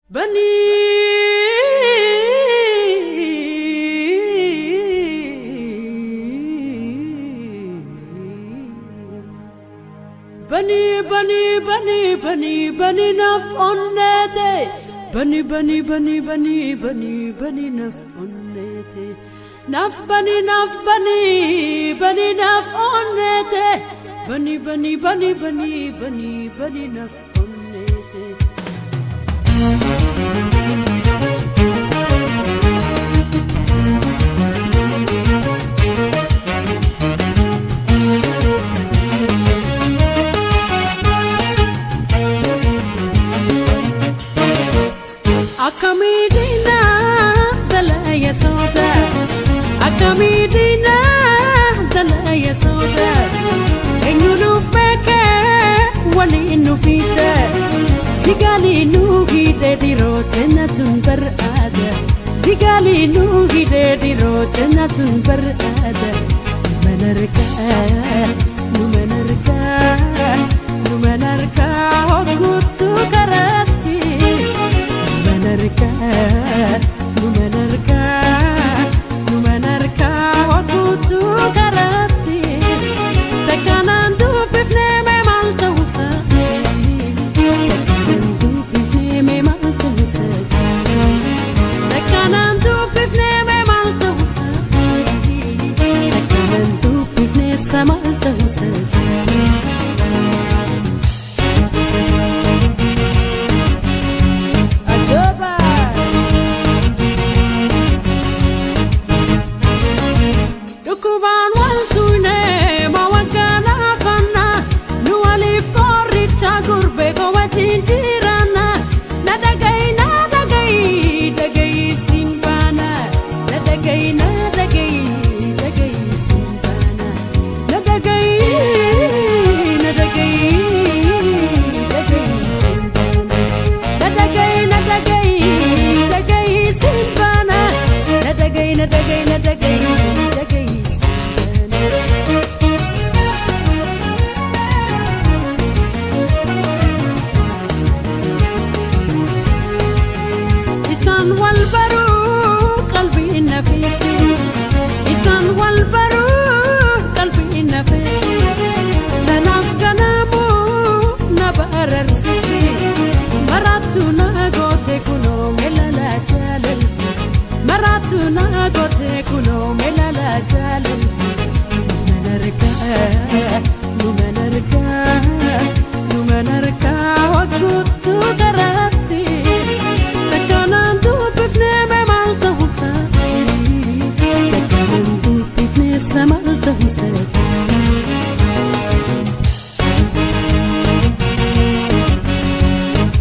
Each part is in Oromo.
Bani naf onnete bani naf onnete naf onnete bani naf onnete Akamidina dalaya soda Akamidina dalaya soda Enyulu peke wali inu fita Sigali nugi de dirote na tunbar ada Sigali nugi de dirote na tunbar ada Numenarka Hokutu karati Numenarka Hokutu karati Takanandu bifne me malta husa Takanandu bifne me malta husa Takanandu bifne me malta husa Takanandu bifne sa malta husa Numenarka Hokutu karati Takanandu bifne me malta husa Takanandu bifne sa malta husa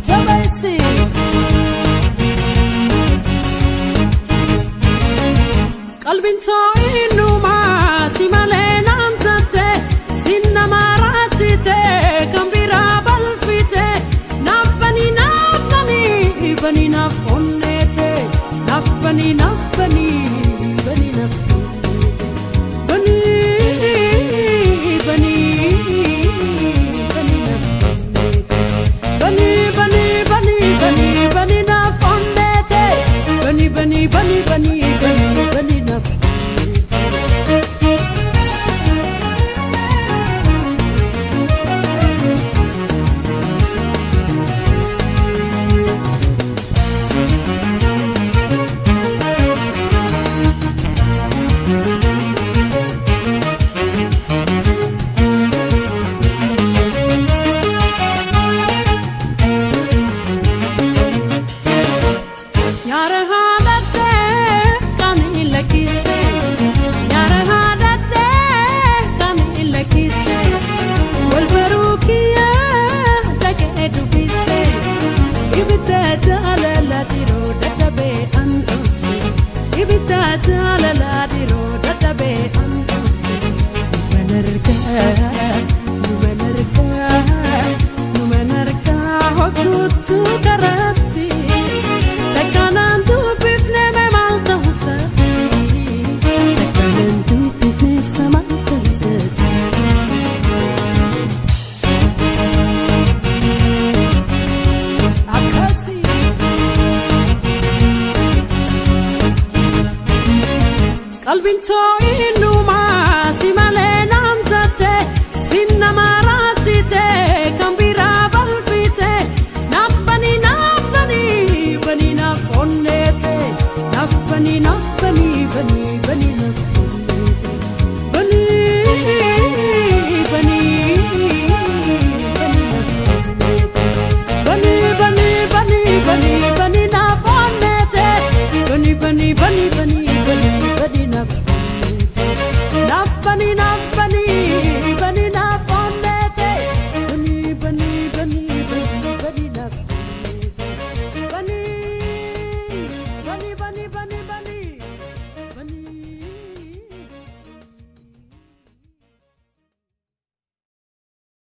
Jabaisi Qalbin to'inuma simalena antate sinna maratite kambira balfite nafbani naf onnete nafbani naf onnete bani naf onnete bani naf Numenarka Hokutu karati Takanandu bifne me malta husa Takanandu bifne sa malta husa qalbiin too'ee